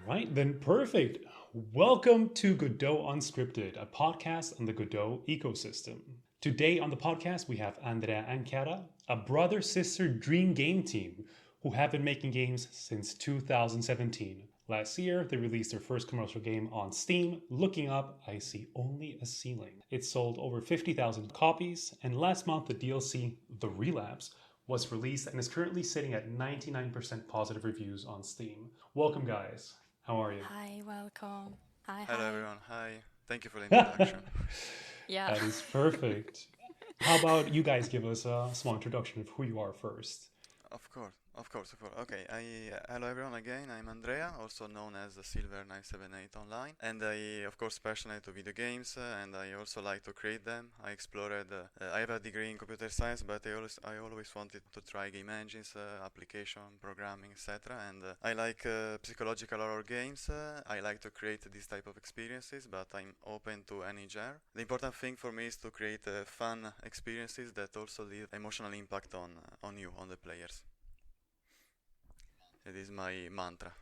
Right, then perfect. Welcome to Godot Unscripted, a podcast on the Godot ecosystem. Today on the podcast, we have Andrea and Chiara, a brother sister dream game team who have been making games since 2017. Last year, they released their first commercial game on Steam. Looking up, I see only a ceiling. It sold over 50,000 copies, and last month, the DLC, The Relapse, was released and is currently sitting at 99% positive reviews on Steam. Welcome, guys. How are you? Hi, welcome. Hi, Hello hi. everyone. Hi. Thank you for the introduction. That Yeah. is perfect. How about you guys give us a small introduction of who you are first? Of course. Okay, hello everyone again. I'm Andrea, also known as the Silver978 online, and I of course passionate to video games, and I also like to create them. I have a degree in computer science, but I always wanted to try game engines, application, programming, etc. And I like psychological horror games. I like to create this type of experiences, but I'm open to any genre. The important thing for me is to create fun experiences that also leave emotional impact on you, on the players. It is my mantra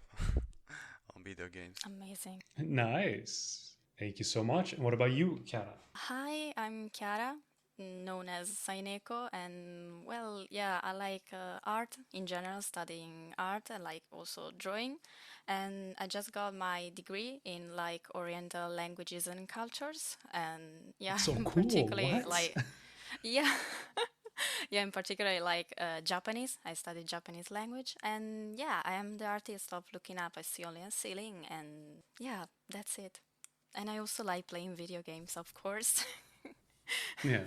on video games. Amazing. Nice. Thank you so much. And what about you, Chiara? Hi, I'm Chiara, known as Saineko, and yeah, I like art in general, studying art. I like also drawing, and I just got my degree in like Oriental languages and cultures, and yeah, That's so cool. particularly What? like yeah. Yeah, in particular, like Japanese. I studied Japanese language, and yeah, I am the artist of looking up. I see only a ceiling, and yeah, that's it. And I also like playing video games, of course. Yeah.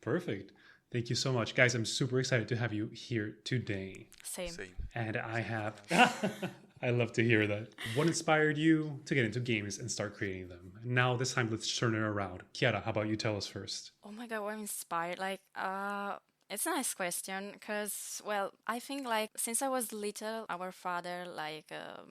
Perfect. Thank you so much. Guys, I'm super excited to have you here today. Same. Same, And I same for have, us. I love to hear that. What inspired you to get into games and start creating them? Now, this time, let's turn it around. Chiara, how about you tell us first? Oh my God, what inspired? It's a nice question because, well, I think like since I was little, our father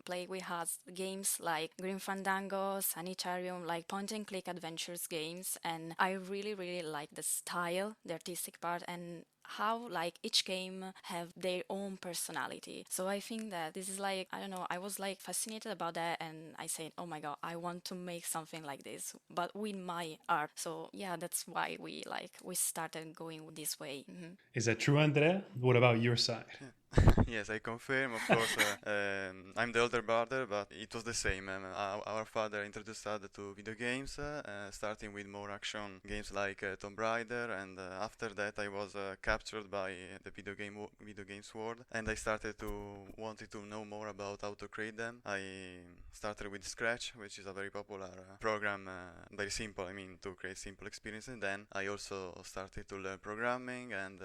played with us games like Green Fandango, Sanitarium, like point and click adventures games, and I really, really like the style, the artistic part, and how like each game have their own personality. So I think that this is like, I don't know, I was like fascinated about that, and I said, oh my God, I want to make something like this but with my art. So yeah, that's why we started going this way. Is that true, Andrea? What about your side? Yes, I confirm. Of course, I'm the older brother, but it was the same. Our father introduced us to video games, starting with more action games like Tomb Raider, and after that, I was captured by the video games world, and I started to wanted to know more about how to create them. I started with Scratch, which is a very popular program, very simple. I mean, to create simple experiences. Then I also started to learn programming, and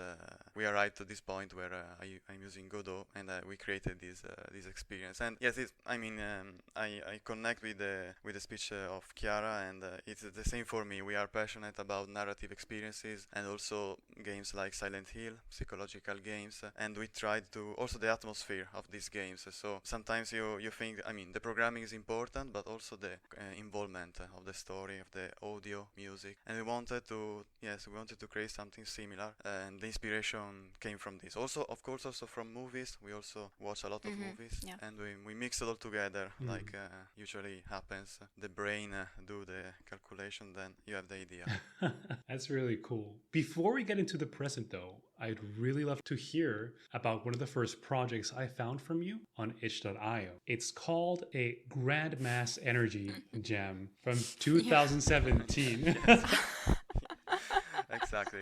we arrived to this point where I'm using Godot, and we created this experience. And yes, I connect with the speech of Chiara, and it's the same for me. We are passionate about narrative experiences and also games like Silent Hill, psychological games, and we tried to also the atmosphere of these games. So sometimes you think, I mean, the programming is important, but also the involvement of the story, of the audio, music, and we wanted to create something similar, and the inspiration came from this. Also, of course, also from movies. We also watch a lot of movies, Yeah. and we mix it all together, Mm. like usually happens. The brain do the calculation, then you have the idea. That's really cool. Before we get into the present, though, I'd really love to hear about one of the first projects I found from you on itch.io. It's called a Grandmass Energy Gem from Yeah. 2017. Yes. Exactly.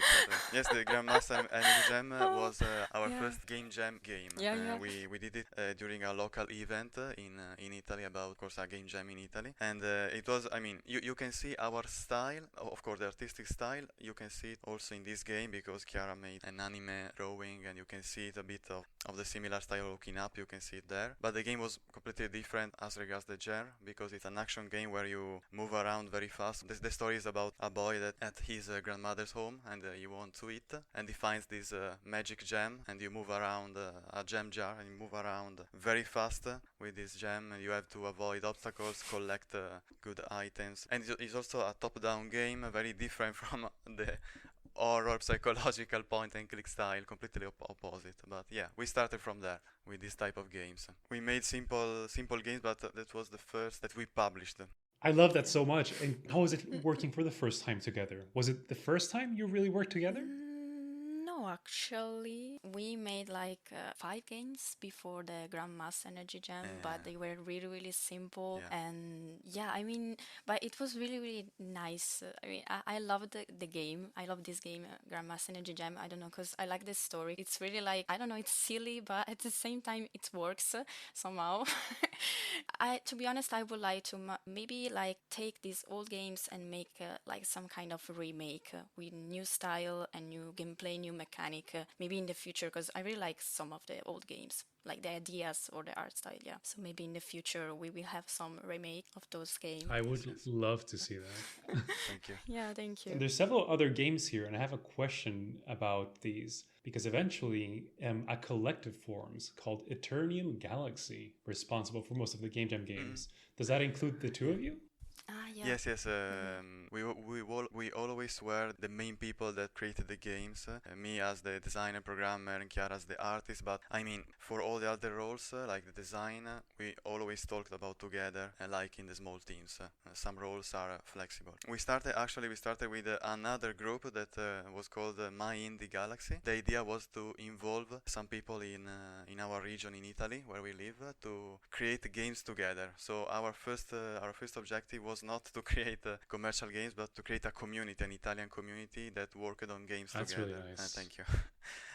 Yes, the Grandmaster Energy Jam Oh, was our yeah. first game jam game. Yeah, yeah. We did it during a local event in Italy, about of course a game jam in Italy, and it was, I mean, you can see our style, of course the artistic style. You can see it also in this game because Chiara made an anime drawing, and you can see it a bit of the similar style of looking up. You can see it there, but the game was completely different as regards the genre because it's an action game where you move around very fast. The story is about a boy that at his grandmother's home, and he wants to eat, and he finds this magic gem, and you move around a gem jar, and you move around very fast with this gem. You have to avoid obstacles, collect good items, and it's also a top-down game, very different from the horror, psychological point and click style, completely opposite. But yeah, we started from there with this type of games. We made simple games, but that was the first that we published. I love that so much. And how was it working for the first time together? Was it the first time you really worked together? No, actually, we made like 5 games before the Grandmaster Energy Jam, but they were really, really simple. Yeah. And yeah, I mean, but it was really, really nice. I mean, I love the game. I love this game, Grandmaster Energy Jam. I don't know, because I like the story. It's really like, I don't know, it's silly, but at the same time, it works somehow. To be honest, I would like to maybe like take these old games and make like some kind of remake with new style and new gameplay, new mechanic, maybe in the future, because I really like some of the old games, like the ideas or the art style. Yeah, so maybe in the future we will have some remake of those games. I would love to see that. Thank you. Yeah, thank you. And there's several other games here, and I have a question about these because eventually a collective forms called Eternium Galaxy, responsible for most of the Game Jam games. Does that include the two of you? Yeah. Yes, yes. We always were the main people that created the games. Me as the designer, programmer, and Chiara as the artist. But I mean, for all the other roles, like the design, we always talked about together, like in the small teams. Some roles are flexible. We started with another group that was called My Indie Galaxy. The idea was to involve some people in our region in Italy where we live to create games together. So our first objective was not to create commercial games, but to create a community, an Italian community that worked on games That's together. really nice. Thank you.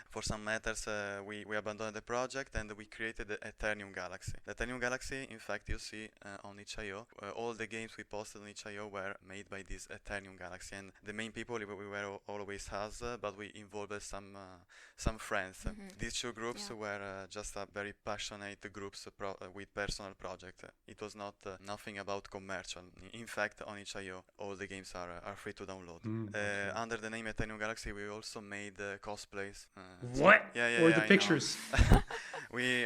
For some matters, we abandoned the project and we created the Eternium Galaxy. The Eternium Galaxy, in fact, you see on itch.io, all the games we posted on itch.io were made by this Eternium Galaxy. And the main people we were always us, but we involved some friends. These two groups were just a very passionate groups with personal project. It was not nothing about commercial. In fact, on itch.io, all the games are free to download. Okay. Under the name Eternium Galaxy, we also made cosplays. What? Yeah, Or yeah, the I pictures? we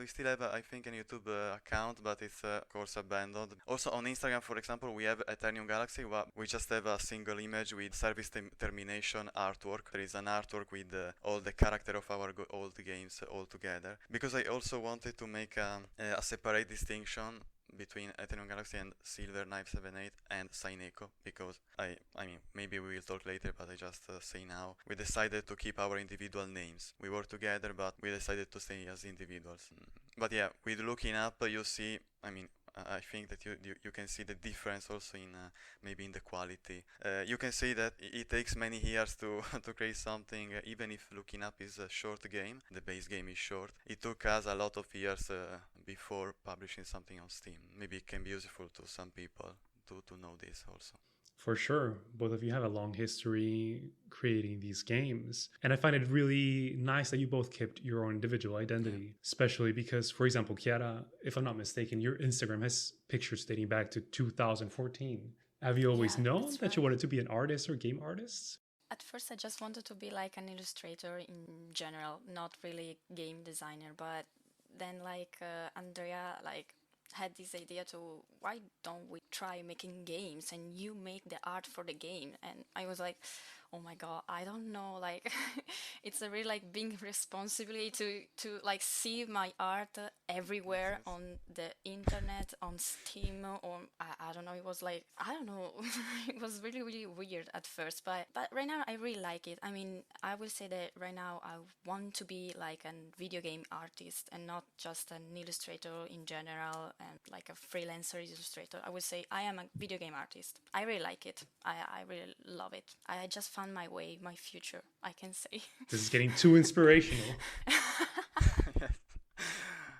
still have I think a YouTube account, but it's of course abandoned. Also on Instagram, for example, we have Eternium Galaxy. We just have a single image with service termination artwork. There is an artwork with all the character of our old games all together, because I also wanted to make a separate distinction between Ethereum Galaxy and Silver978 and Saineko, because I mean, maybe we will talk later, but I just say now, we decided to keep our individual names. We were together, but we decided to stay as individuals. But yeah, with looking up, you see, I mean, I think that you can see the difference also in maybe in the quality. You can see that it takes many years to to create something, even if Looking Up is a short game. The base game is short. It took us a lot of years before publishing something on Steam. Maybe it can be useful to some people to know this also. For sure. Both of you have a long history creating these games. And I find it really nice that you both kept your own individual identity, especially because, for example, Chiara, if I'm not mistaken, your Instagram has pictures dating back to 2014. Have you always known that you wanted to be an artist or game artist? At first, I just wanted to be like an illustrator in general, not really game designer. But then, like Andrea, like had this idea to why don't we try making games and you make the art for the game. And I was like, oh my god, I don't know, like it's a really like being responsibility to like see my art everywhere on the internet, on Steam, or I don't know, it was like, I don't know, it was really really weird at first, but right now I really like it. I mean, I will say that right now I want to be like a video game artist and not just an illustrator in general and like a freelancer illustrator. I would say I am a video game artist. I really like it. I really love it. I just found my way, my future, I can say. This is getting too inspirational.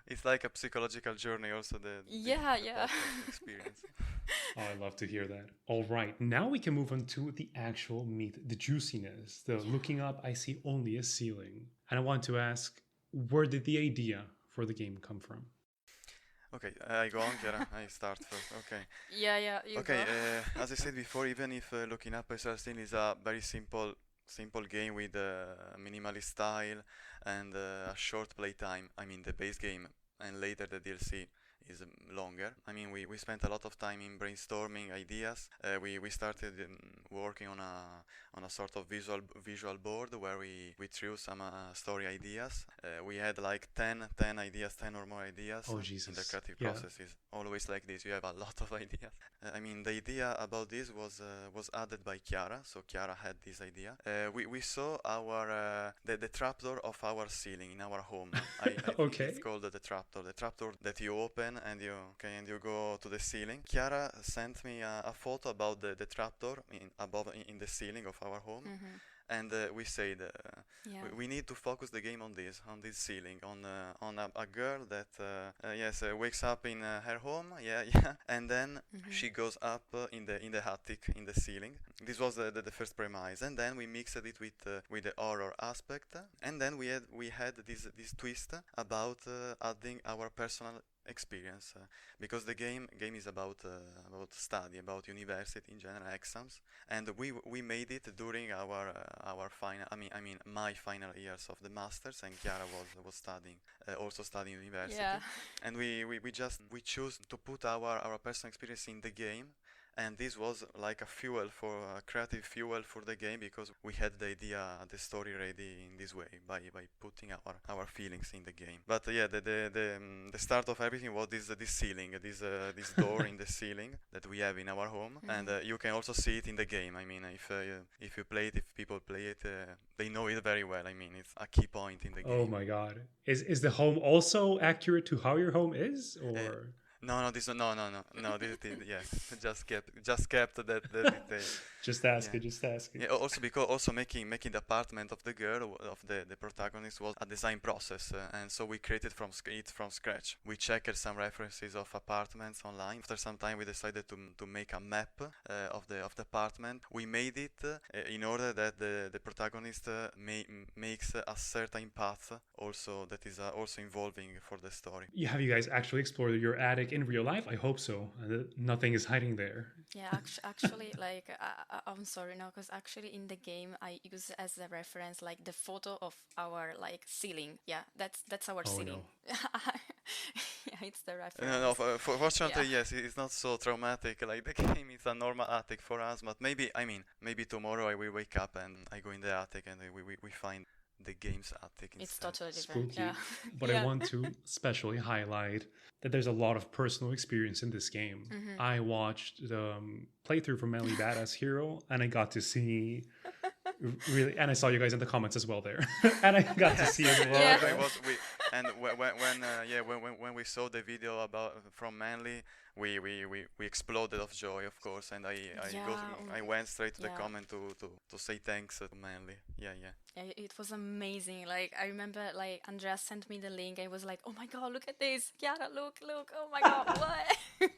It's like a psychological journey also, the experience. Oh, I love to hear that. All right, now we can move on to the actual meat, the juiciness. The looking up, I see only a ceiling. And I want to ask, where did the idea for the game come from? Okay, I go on, Chiara. I start first. Okay. Yeah, you Okay, go. as I said before, even if Looking Up still is a very simple game with a minimalist style and a short playtime, I mean the base game and later the DLC is longer. I mean, we spent a lot of time in brainstorming ideas. We started working on a sort of visual board where we threw some story ideas. We had like 10 ideas, 10 or more ideas. Oh In the Jesus. creative Yeah. process is always like this. You have a lot of ideas. I mean, the idea about this was added by Chiara. So Chiara had this idea. We saw the trapdoor of our ceiling in our home. I think it's Okay. called the trapdoor. The trapdoor that you open and you go to the ceiling. Chiara sent me a photo about the trapdoor in the ceiling of our home, Mm-hmm. and we said Yeah. we need to focus the game on this ceiling, on a girl that yes, wakes up in her home, yeah, yeah, and then Mm-hmm. she goes up in the attic in the ceiling. This was the first premise, and then we mixed it with the horror aspect, and then we had this twist about adding our personal experience, because the game is about study, about university in general, exams, and we made it during our final. I mean my final years of the masters, and Chiara was studying, also studying university, Yeah. and we choose to put our personal experience in the game, and this was like a creative fuel for the game, because we had the story ready in this way, by putting our feelings in the game. But yeah, the start of everything was this ceiling, this door in the ceiling that we have in our home, and Mm-hmm. you can also see it in the game. I mean, if you play it, if people play it, they know it very well. I mean, it's a key point in the Oh game. my God. Is the home also accurate to how your home is, Uh, or no. This yes, just kept that detail. just Yeah. asking, just asking? Yeah, also because also making the apartment of the girl, of the protagonist, was a design process, and so we created it from scratch. We checked some references of apartments online. After some time, we decided to make a map of the apartment. We made it in order that the protagonist makes a certain path, also that is also involving for the story. Have you guys actually explored your attic in real life? I hope so. Nothing is hiding there. Yeah, actually, like, I'm sorry now, because actually in the game I use as a reference like the photo of our like ceiling. Yeah, that's our Oh ceiling. no. Yeah, it's the No, reference. fortunately, Yeah. yes, it's not so traumatic. Like the game is a normal attic for us, but maybe tomorrow I will wake up and I go in the attic and we find the game's attic It's instead. totally different. Yeah. Spooky. But I Yeah. want to especially highlight that there's a lot of personal experience in this game. Hmm. I watched the playthrough from Manly Badass Hero, and I got to see really, and I saw you guys in the comments as well there, and I got to see Yes, as Yeah. well. I was we and when we saw the video about from Manly, we exploded of joy, of course, and Yeah. I went straight to the Yeah. comment to say thanks to Manly. Yeah, yeah. Yeah, it was amazing. Like I remember, like Andrea sent me the link. I was like, "Oh my god, look at this, Chiara! Look! Oh my god, what?"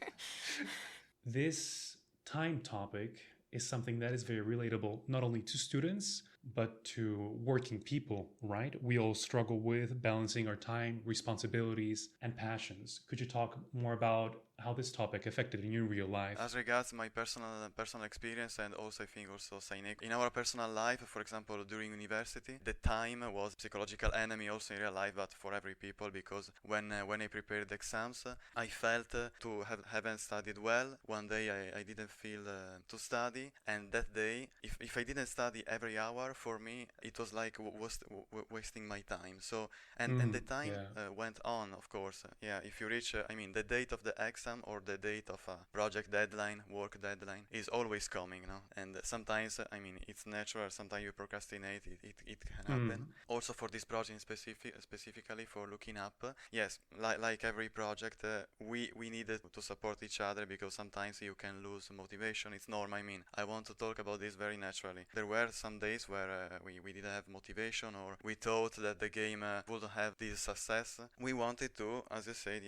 This time topic is something that is very relatable not only to students but to working people, right? We all struggle with balancing our time, responsibilities, and passions. Could you talk more about how this topic affected in your real life? As regards my personal experience, and also I think also Saineko, in our personal life, for example, during university, the time was psychological enemy also in real life, but for every people, because when I prepared the exams, I felt to haven't studied well. One day I didn't feel to study, and that day, if I didn't study every hour, for me it was like wasting my time. So and the time Yeah. went on, of course. Yeah, if you reach, the date of the exam or the date of a project deadline, work deadline is always coming, no? And sometimes, it's natural. Sometimes you procrastinate. It can happen. Also for this project specifically for looking up, yes, like every project, we needed to support each other, because sometimes you can lose motivation. It's normal. I want to talk about this very naturally. There were some days where we didn't have motivation, or we thought that the game wouldn't have this success. We wanted to, as you said,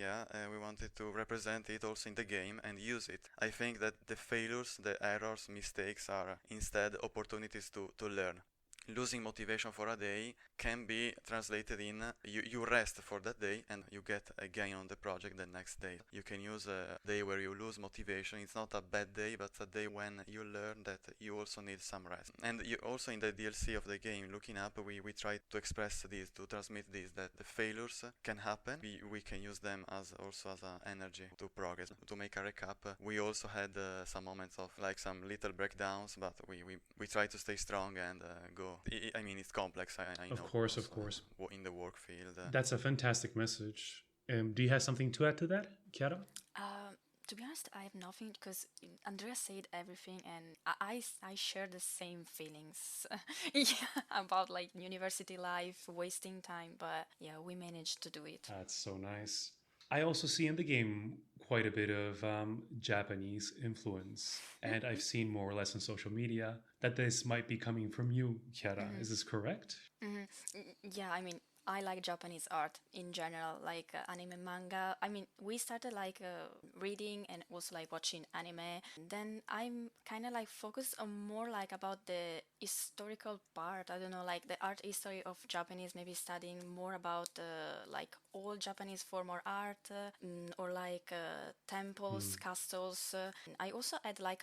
we wanted to represent it also in the game and use it. I think that the failures, the errors, mistakes are instead opportunities to learn. losing motivation for a day can be translated in you rest for that day and you get again on the project the next day. You can use a day where you lose motivation. It's not a bad day, but a day when you learn that you also need some rest. And you also in the DLC of the game, looking up, we try to express this, to transmit this, that the failures can happen. We can use them as also as an energy to progress. To make a recap, we also had some moments of like some little breakdowns, but we try to stay strong and go. I mean, it's complex. I know. Of course. In the work field. That's a fantastic message. Do you have something to add to that, Chiara? To be honest, I have nothing because Andrea said everything, and I share the same feelings. Yeah, about like university life, wasting time, but yeah, we managed to do it. That's so nice. I also see in the game quite a bit of Japanese influence, and I've seen more or less on social media that this might be coming from you, Chiara. Is this correct? Yeah, I mean, I like Japanese art in general, like anime, manga. I mean, we started like reading and also like watching anime. Then I'm kind of like focused on more like about the historical part. I don't know, like the art history of Japanese, maybe studying more about like old Japanese form or art or like temples, castles. I also had like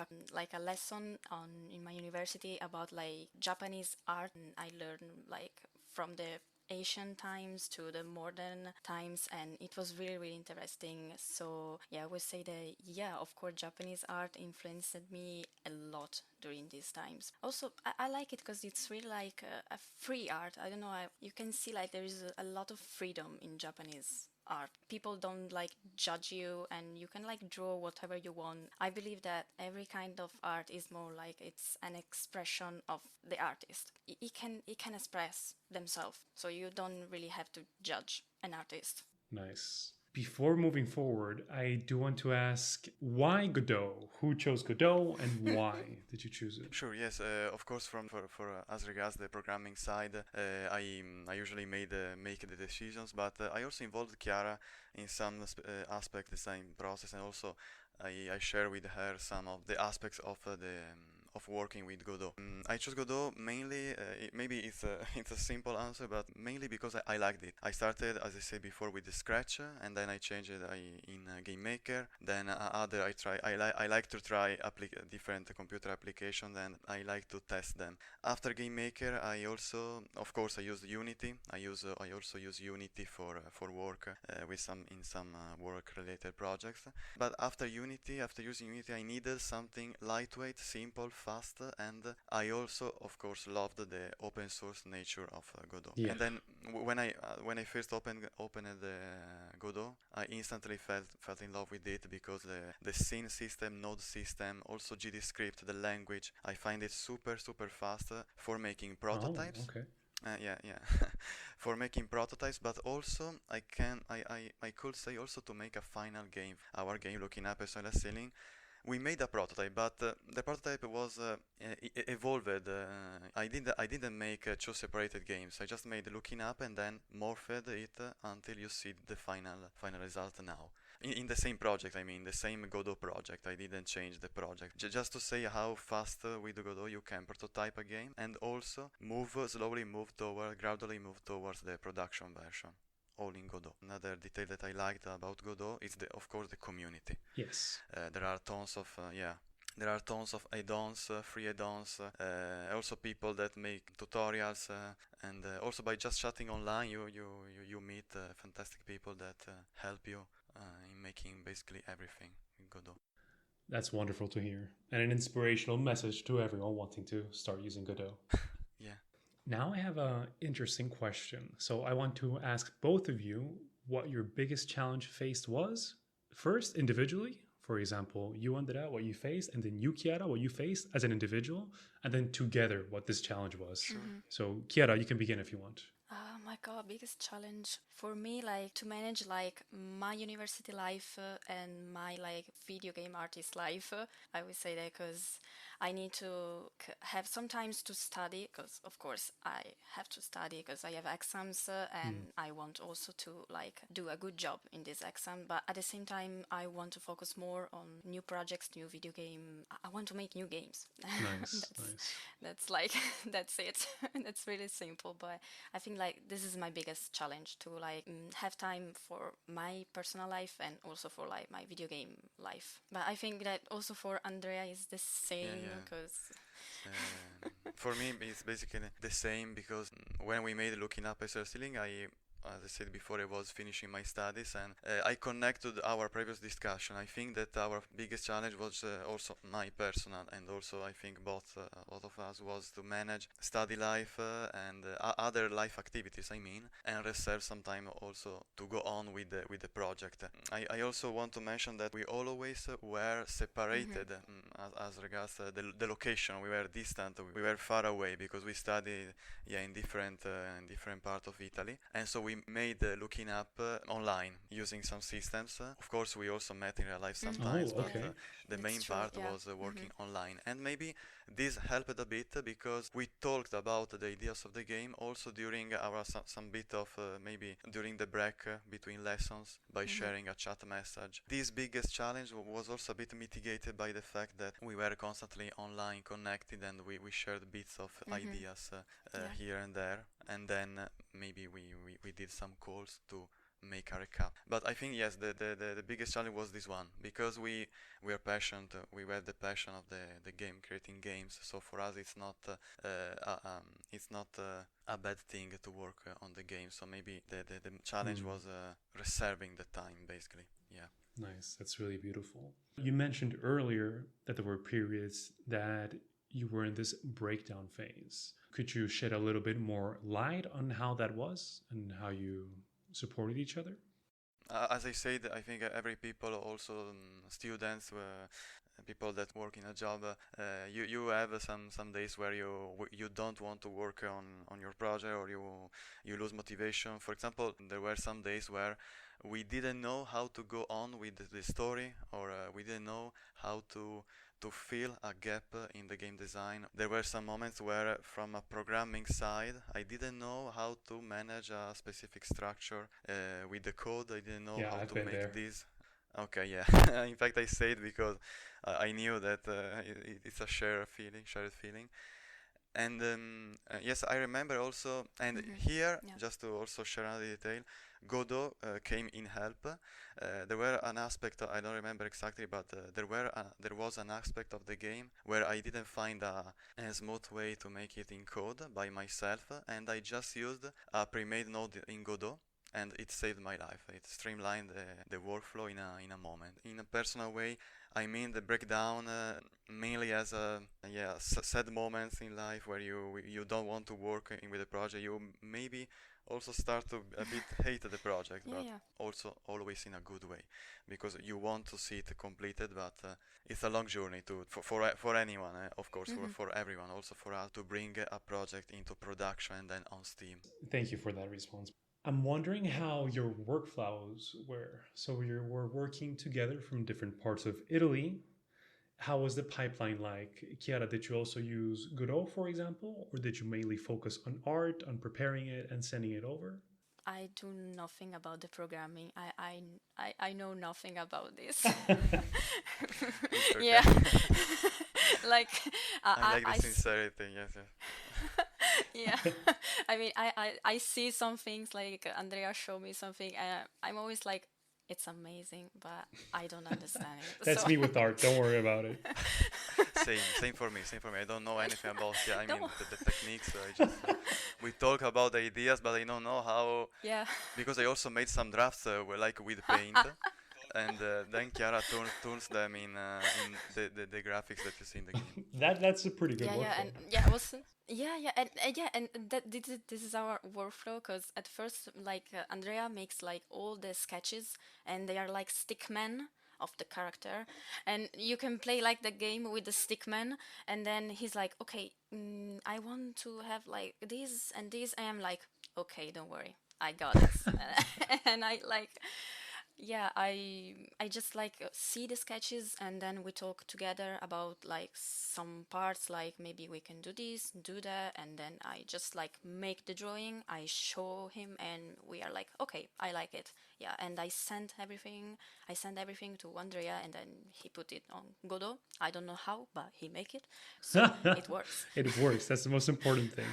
a lesson on in my university about like Japanese art. And I learned like from the ancient times to the modern times, and it was really really interesting. So yeah, I would say that yeah, of course Japanese art influenced me a lot during these times. Also I like it because it's really like a free art. I don't know, you can see like there is a lot of freedom in Japanese art. People don't like judge you and you can like draw whatever you want. I believe that every kind of art is more like it's an expression of the artist. It can express themselves. So you don't really have to judge an artist. Nice. Before moving forward, I do want to ask why Godot? Who chose Godot and why did you choose it? Sure, yes, of course. For as regards the programming side, I usually make the decisions, but I also involved Chiara in some aspect design process, and also I share with her some of the aspects of of working with Godot. I chose Godot mainly, maybe it's a it's a simple answer, but mainly because I liked it. I started, as I said before, with the Scratch, and then I changed it in Game Maker. Then other I try. I like to try different computer applications, and I like to test them. After Game Maker, I also, of course, I use Unity. I also use Unity for work with some work related projects. But after using Unity, I needed something lightweight, simple, fast, and I also, of course, loved the open source nature of Godot. Yeah. And then when I first opened Godot, I instantly felt in love with it because the scene system, node system, also GDScript, the language, I find it super fast for making prototypes. Oh, okay. Yeah. For making prototypes, but also I could say also to make a final game. Our game, Looking Up as Well as Ceiling, we made a prototype, but the prototype was evolved. I didn't make two separated games. I just made Looking Up and then morphed it until you see the final result now. In the same project, I mean, the same Godot project. I didn't change the project. Just to say how fast with Godot you can prototype a game and also gradually move towards the production version. All in Godot. Another detail that I liked about Godot is of course the community. Yes. There are tons of add-ons, free add-ons, also people that make tutorials, and also by just chatting online, you meet fantastic people that help you in making basically everything in Godot. That's wonderful to hear, and an inspirational message to everyone wanting to start using Godot. Yeah. Now I have an interesting question. So I want to ask both of you what your biggest challenge faced was. First, individually, for example, you, Andrea, what you faced, and then you, Chiara, what you faced as an individual, and then together what this challenge was. Sure. So Chiara, you can begin if you want. Oh my god, biggest challenge for me, like to manage like my university life and my like video game artist life. I would say that because I need to have sometimes to study because, of course, I have to study because I have exams Mm. and I want also to like do a good job in this exam. But at the same time, I want to focus more on new projects, new video game. I want to make new games. Nice, that's nice. that's like that's it. That's really simple. But I think like this is my biggest challenge to like have time for my personal life and also for like my video game life. But I think that also for Andrea is the Yeah, same yeah. because For me, it's basically the same because when we made Looking Up as a Ceiling, as I said before, I was finishing my studies and I connected our previous discussion. I think that our biggest challenge was also my personal and also I think both of us was to manage study life and other life activities. I mean, and reserve some time also to go on with the project. I also want to mention that we always were separated as regards the location. We were distant. We were far away because we studied in different part of Italy, and so we made Looking Up online using some systems. Of course, we also met in real life Oh, sometimes, but yeah, okay. the that's main true. part Yeah. was working online, and maybe this helped a bit because we talked about the ideas of the game also during our some bit of maybe during the break between lessons by Mm-hmm. sharing a chat message. This biggest challenge was also a bit mitigated by the fact that we were constantly online connected and we shared bits of Mm-hmm. ideas Yeah. here and there, and then maybe we did some calls to make a recap. But I think yes, the biggest challenge was this one because we are passionate. We have the passion of the game, creating games. So for us, it's not a bad thing to work on the game. So maybe the challenge Hmm. was reserving the time, basically. Yeah. Nice. That's really beautiful. You mentioned earlier that there were periods that you were in this breakdown phase. Could you shed a little bit more light on how that was and how you supported each other? As I said, I think every people, also students, people that work in a job, you have some days where you don't want to work on your project or you lose motivation. For example, there were some days where we didn't know how to go on with the story or we didn't know how to fill a gap in the game design. There were some moments where, from a programming side, I didn't know how to manage a specific structure with the code. I didn't know Yeah, how I've to been make there. this. Okay, yeah. In fact, I say it because I knew that it's a shared feeling. And yes, I remember also, and Mm-hmm. here, Yeah. just to also share another detail, Godot came in help. There were an aspect, I don't remember exactly, but there was an aspect of the game where I didn't find a smooth way to make it in code by myself, and I just used a pre-made node in Godot. And it saved my life. It streamlined the workflow in a moment. In a personal way, I mean the breakdown mainly as sad moments in life where you don't want to work in with the project. You maybe also start to a bit hate the project, Yeah. but Yeah. also always in a good way because you want to see it completed. But it's a long journey for anyone, of course, Mm-hmm. for everyone, also for us to bring a project into production and then on Steam. Thank you for that response. I'm wondering how your workflows were. So you were working together from different parts of Italy. How was the pipeline like? Chiara, did you also use Godot, for example, or did you mainly focus on art, on preparing it and sending it over? I do nothing about the programming. I know nothing about this. It's Yeah. okay. Like I like the I sincerity. Yes, yes. yeah. I mean, I see some things like Andrea showed me something, and I'm always like, it's amazing, but I don't understand it. That's So me with art. Don't worry about it. Same for me. Same for me. I don't know anything about. Yeah, I don't. mean the techniques. I just we talk about the ideas, but I don't know how Yeah. because I also made some drafts like with paint, and then Chiara turns them in the graphics that you see in the game. That's a pretty good Yeah, yeah, workflow. and yeah, it was yeah, and that this is our workflow because at first, like Andrea makes like all the sketches, and they are like stickmen of the character, and you can play like the game with the stickman, and then he's like, okay, I want to have like this and this, and I'm like, okay, don't worry, I got this, and I like Yeah, I just like see the sketches and then we talk together about like some parts, like maybe we can do this, do that, and then I just like make the drawing, I show him, and we are like, okay, I like it. Yeah, and I sent everything to Andrea, and then he put it on Godot. I don't know how, but he make it, so it works. It works. That's the most important thing.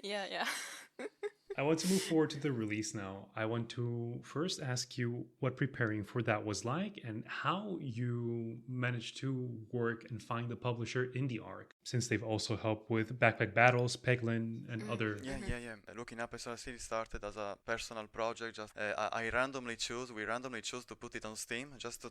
Yeah, yeah. I want to move forward to the release now. I want to first ask you what preparing for that was like and how you managed to work and find the publisher in the arc, since they've also helped with Backpack Battles, Peglin, and other. Yeah, yeah, yeah. Looking Up SR City started as a personal project. Just we randomly choose to put it on Steam just to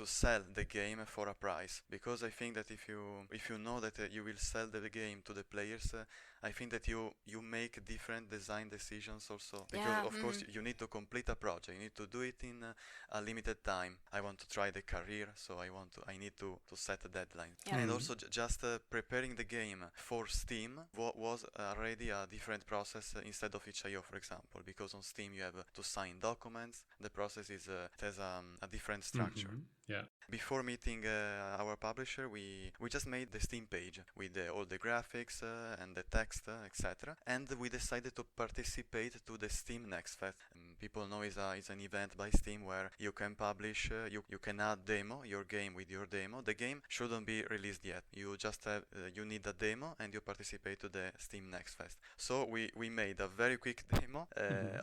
sell the game for a price. Because I think that if you know that you will sell the game to the players, I think that you make different design decisions also. Because Yeah. of course you need to complete a project. You need to do it in a limited time. I want to try the career, so I need to set a deadline. Yeah. And also just preparing the game for Steam was already a different process instead of itch.io, for example, because on Steam you have to sign documents. The process it has a different structure. Yeah. Before meeting our publisher, we just made the Steam page with all the graphics and the text, etc. And we decided to participate to the Steam Next Fest. People know it's an event by Steam where you can publish, you can add your game with your demo. The game shouldn't be released yet. You just you need a demo and you participate to the Steam Next Fest. So we made a very quick demo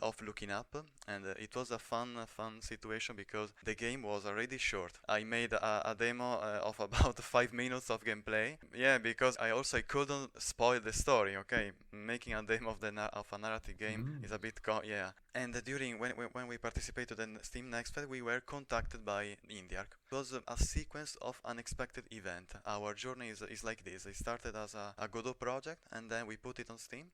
of Looking Up, and it was a fun situation because the game was already short. I made a demo of about 5 minutes of gameplay. Yeah, because I couldn't spoil the story. Okay, making a demo of a narrative game is a bit yeah. And during when we participated in Steam Next Fest, we were contacted by IndieArc. It was a sequence of unexpected events. Our journey is like this. It started as a Godot project, and then we put it on Steam.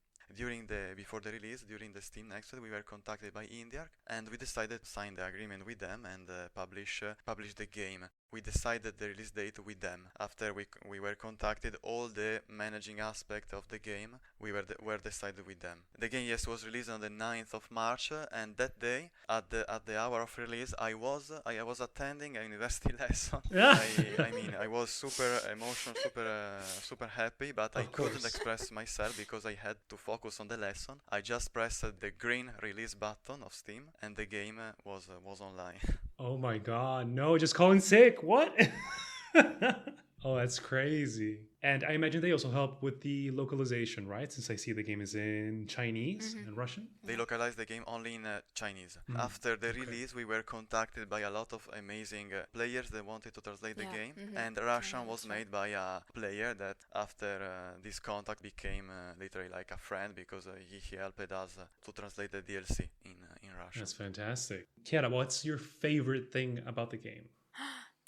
Before the release, during the Steam Next Fest, we were contacted by IndieArc, and we decided to sign the agreement with them and publish the game. We decided the release date with them. After we were contacted, all the managing aspect of the game were decided with them. The game, yes, was released on the 9th of March, and that day, at the hour of release, I was attending a university lesson. I mean, I was super emotional, super happy, but I couldn't express myself because I had to focus on the lesson. I just pressed the green release button of Steam, and the game was online. Oh my god, no, just calling sick. What? Oh, that's crazy. And I imagine they also help with the localization, right? Since I see the game is in Chinese and Russian. They localized the game only in Chinese. After the release, we were contacted by a lot of amazing players that wanted to translate the game. And Russian was made by a player that after this contact became literally like a friend because he helped us to translate the DLC in Russian. That's fantastic. Chiara, what's your favorite thing about the game?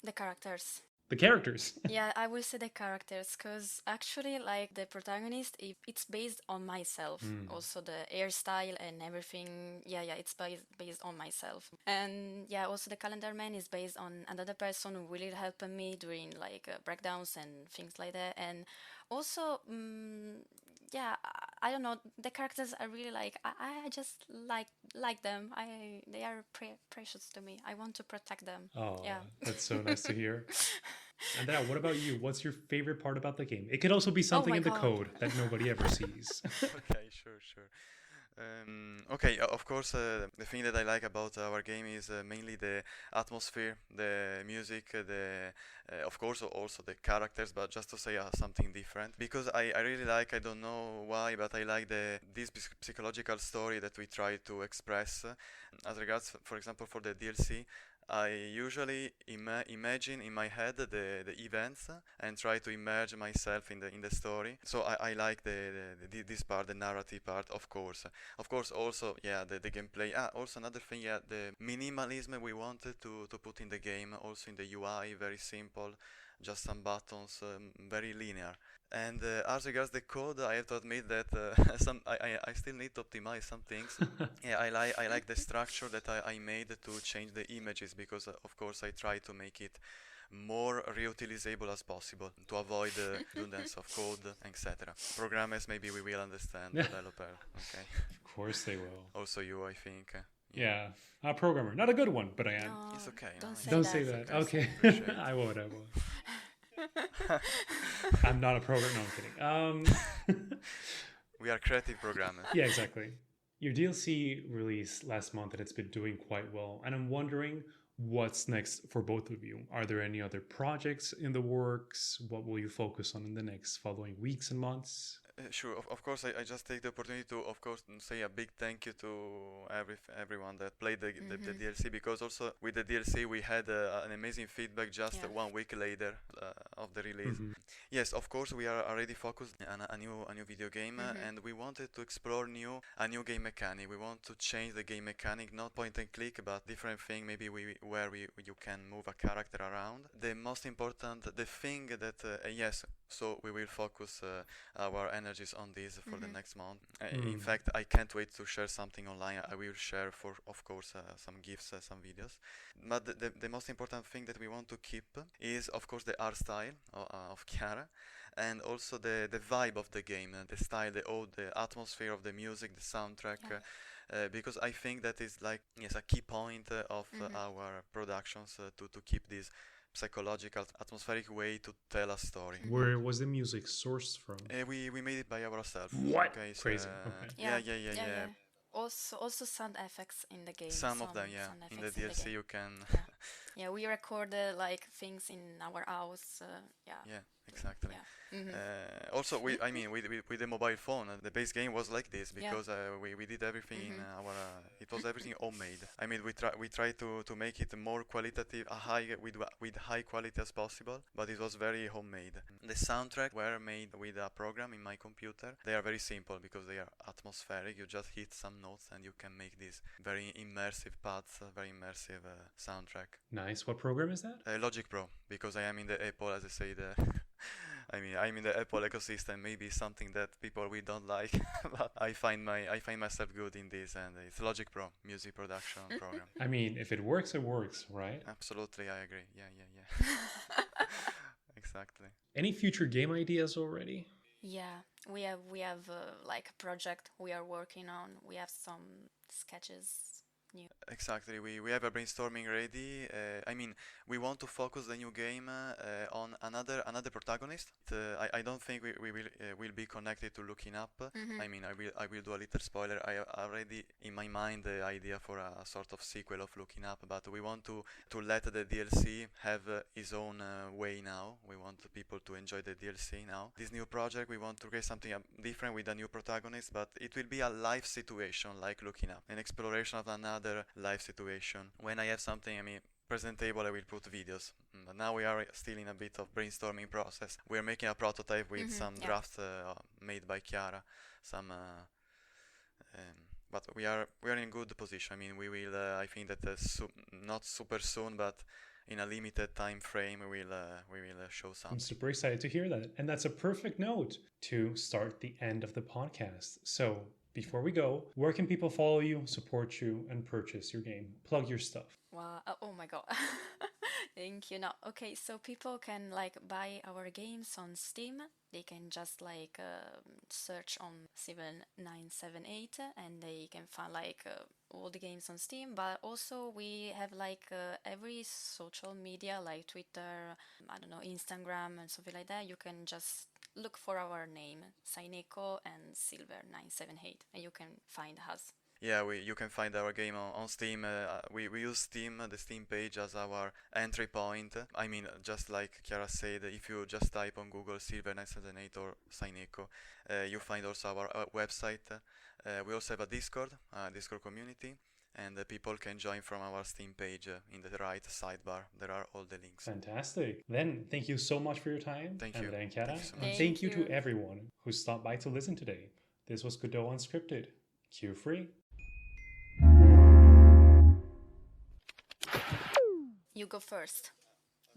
The characters. The characters. Yeah, I will say the characters, because actually, like, the protagonist, it's based on myself. Also, the hairstyle and everything, yeah, it's based on myself. And yeah, also the calendar man is based on another person who really helped me during, like, breakdowns and things like that. And also, yeah, I don't know, the characters I really like. I just like them. They are precious to me. I want to protect them. Oh, yeah. That's so nice to hear. Andrea, what about you? What's your favorite part about the game? It could also be something in the code that nobody ever sees. Okay, sure. Okay, of course, the thing that I like about our game is mainly the atmosphere, the music, of course, also the characters, but just to say something different. Because I really like, I don't know why, but I like this psychological story that we try to express. As regards, for example, for the DLC, I usually imagine in my head the events and try to immerse myself in the story. So I like this part, the narrative part, of course. Of course, also the gameplay. Also another thing, the minimalism we wanted to put in the game, also in the UI, very simple, just some buttons, very linear. And as regards the code, I have to admit that I still need to optimize some things. Yeah, I like the structure that I made to change the images because of course I try to make it more reutilizable as possible to avoid redundancy of code, etc. Programmers, maybe we will understand. Developer, okay. Of course they will. Also you, I think. Yeah, a programmer. Not a good one, but I am. No, It's okay. No? don't say Don't that. say that. Okay. Appreciate. I won't. I'm not a programmer. No, I'm kidding. We are creative programmers. Yeah, exactly. Your DLC released last month and it's been doing quite well. And I'm wondering what's next for both of you. Are there any other projects in the works? What will you focus on in the next following weeks and months? Sure, of course, I just take the opportunity to, of course, say a big thank you to everyone that played the DLC, because also with the DLC we had an amazing feedback just 1 week later of the release. Yes, of course, we are already focused on a new video game, and we wanted to explore a new game mechanic. We want to change the game mechanic, not point and click, but different thing. Maybe you can move a character around. The most important, the thing that yes. So we will focus our energies on this for the next month. In fact, I can't wait to share something online. I will share, of course, some GIFs, some videos. But the most important thing that we want to keep is, of course, the art style of Chiara, and also the vibe of the game, the style, the atmosphere of the music, the soundtrack. Because I think that is like a key point of our productions to keep this psychological, atmospheric way to tell a story. Where was the music sourced from? We made it by ourselves. What? Okay, so, Crazy. Okay. Yeah. Also sound effects in the game. Some of them, yeah. In the DLC you can. Yeah, we recorded like things in our house. Yeah, exactly. Yeah. Also, with the mobile phone, the base game was like this because we did everything in our. It was everything homemade. I mean, we try to make it more qualitative, with high quality as possible, but it was very homemade. The soundtrack were made with a program in my computer. They are very simple because they are atmospheric. You just hit some notes and you can make these very immersive paths, very immersive soundtrack. Nice. What program is that? Logic Pro, because I am in the Apple, as I say, I'm in the Apple ecosystem. Maybe something that people we don't like, but I find myself good in this, and it's Logic Pro music production program. I mean, if it works, right? Absolutely, I agree. Yeah. Exactly. Any future game ideas already? Yeah, we have like a project we are working on. We have some sketches. New. Exactly, we have a brainstorming ready. We want to focus the new game on another protagonist. I don't think we will be connected to Looking Up. I will do a little spoiler. I already in my mind the idea for a sort of sequel of Looking Up, but we want to let the DLC have its own way now. We want people to enjoy the DLC now. This new project, we want to create something different with a new protagonist, but it will be a life situation like Looking Up, an exploration of another life situation. When I have something, presentable, I will put videos. But now we are still in a bit of brainstorming process. We are making a prototype with some drafts made by Chiara. But we are in good position. We will. I think that not super soon, but in a limited time frame, we will show something. I'm super excited to hear that, and that's a perfect note to start the end of the podcast. So, before we go, where can people follow you, support you, and purchase your game? Plug your stuff. Wow. Oh my god. Thank you. No. Okay, so people can buy our games on Steam. They can just search on Silver978 and they can find all the games on Steam. But also we have every social media like Twitter, I don't know, Instagram and something like that. You can just look for our name, Saineko and Silver978, and you can find us. Yeah, you can find our game on Steam. We use Steam, the Steam page, as our entry point. Just like Chiara said, if you just type on Google Silver978 or Saineko, you find also our website. We also have a Discord community, and people can join from our Steam page in the right sidebar. There are all the links. Fantastic. Then, thank you so much for your time, Thank you. Andrea and Chiara. Thank you so much. And thank you to everyone who stopped by to listen today. This was Godot Unscripted. Cue free. You go first.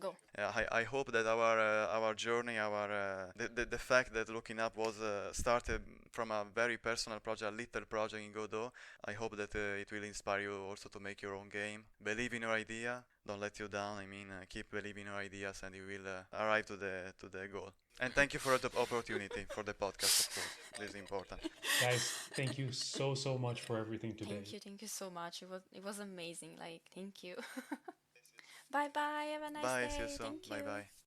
Go. I hope that our journey, the fact that looking up was started from a very personal project, a little project in Godot. I hope that it will inspire you also to make your own game. Believe in your idea, don't let you down. I mean, keep believing in your ideas, and you will arrive to the goal. And thank you for the opportunity for the podcast, of course. This is important. Guys, thank you so much for everything today. Thank you so much. It was amazing. Like, thank you. Bye bye. Have a nice Bye. See you day. soon. Thank Bye you. bye.